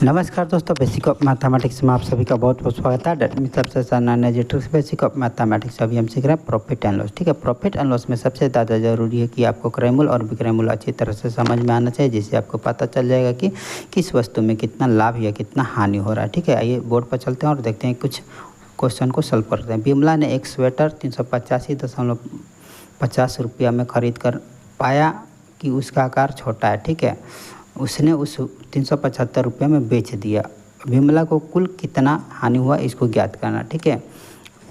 नमस्कार दोस्तों, basic of mathematics में आप सभी का बहुत बहुत स्वागत है। डेट में सबसे सामान्य जेट्रिक्स बेसिक ऑफ मैथमेटिक्स अभी हम सीख रहे हैं प्रॉफिट एंड लॉस। ठीक है, प्रॉफिट एंड लॉस में सबसे ज़्यादा ज़रूरी है कि आपको क्रयमूल्य और विक्रयमूल्य अच्छी तरह से समझ में आना चाहिए, जिससे आपको पता चल जाएगा कि किस वस्तु में कितना लाभ या कितना हानि हो रहा है। ठीक है, आइए बोर्ड पर चलते हैं और देखते हैं कुछ क्वेश्चन को सॉल्व करते हैं। बिमला ने एक स्वेटर 385.50 रुपया में खरीद कर पाया कि उसका आकार छोटा है। ठीक है, उसने उस 375 रुपये में बेच दिया। विमला को कुल कितना हानि हुआ इसको ज्ञात करना। ठीक है,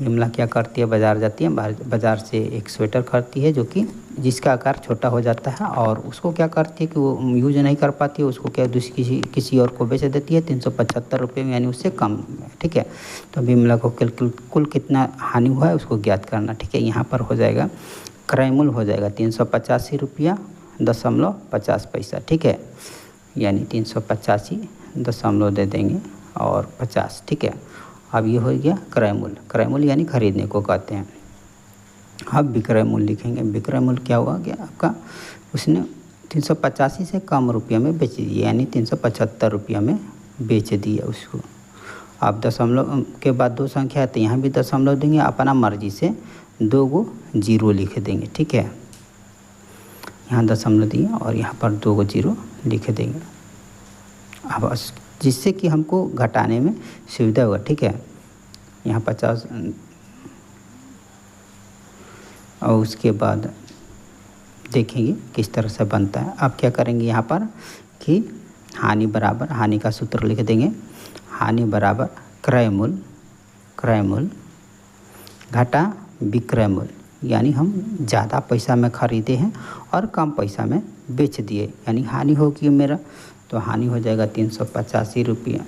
विमला क्या करती है, बाज़ार जाती है, बाज़ार से एक स्वेटर खरीदती है जो कि जिसका आकार छोटा हो जाता है, और उसको क्या करती है कि वो यूज नहीं कर पाती है, उसको क्या दूसरी किसी और को बेच देती है 375 रुपये में, यानी उससे कम। ठीक है, तो विमला को कुल कितना हानि हुआ है उसको ज्ञात करना। ठीक है, यहाँ पर हो जाएगा क्रयमूल्य हो जाएगा 385 रुपया दशमलव 50 पैसा। ठीक है, यानी 385 दशमलव दे देंगे और 50। ठीक है, अब ये हो गया क्रयमूल्य। क्रयमूल्य यानी खरीदने को कहते हैं। अब विक्रय मूल्य लिखेंगे। विक्रय मूल्य क्या हुआ गया आपका, उसने 385 से कम रुपया में बेच दिया, यानी 375 रुपया में बेच दिया उसको। अब दशमलव के बाद दो संख्या है तो यहाँ भी दशमलव देंगे, अपना मर्जी से 2 गो जीरो लिख देंगे। ठीक है, यहाँ दशमलव दिए और यहाँ पर 2 गो जीरो लिख देंगे, अब जिससे कि हमको घटाने में सुविधा होगा। ठीक है, यहाँ 50 और उसके बाद देखेंगे किस तरह से बनता है। अब क्या करेंगे यहाँ पर कि हानि बराबर, हानि का सूत्र लिख देंगे, हानि बराबर क्रयमूल्य घटा विक्रय मूल्य, यानी हम ज़्यादा पैसा में ख़रीदे हैं और कम पैसा में बेच दिए, यानी हानि होगी मेरा। तो हानि हो जाएगा 385 रुपया,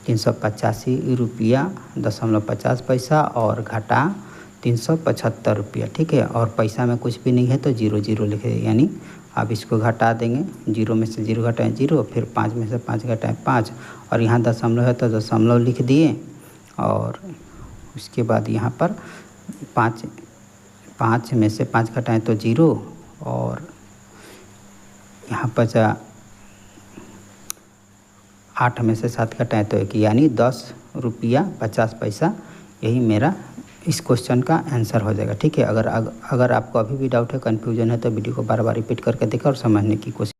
385 रुपया दशमलव 50 पैसा और घटा 375 रुपया। ठीक है, और पैसा में कुछ भी नहीं है तो जीरो जीरो लिखे, यानी अब इसको घटा देंगे, जीरो में से जीरो घटाएं जीरो, फिर 5 में से 5 घटाएं 5, और यहाँ दशमलव है तो दशमलव लिख दिए, और उसके बाद यहाँ पर 5 में से 5 घटाएं तो जीरो, और यहाँ पर 8 में से 7 घटाएं तो 1, यानी 10 रुपया 50 पैसा। यही मेरा इस क्वेश्चन का आंसर हो जाएगा। ठीक है, अगर आपको अभी भी डाउट है, कन्फ्यूजन है तो वीडियो को बार बार रिपीट करके देखें और समझने की कोशिश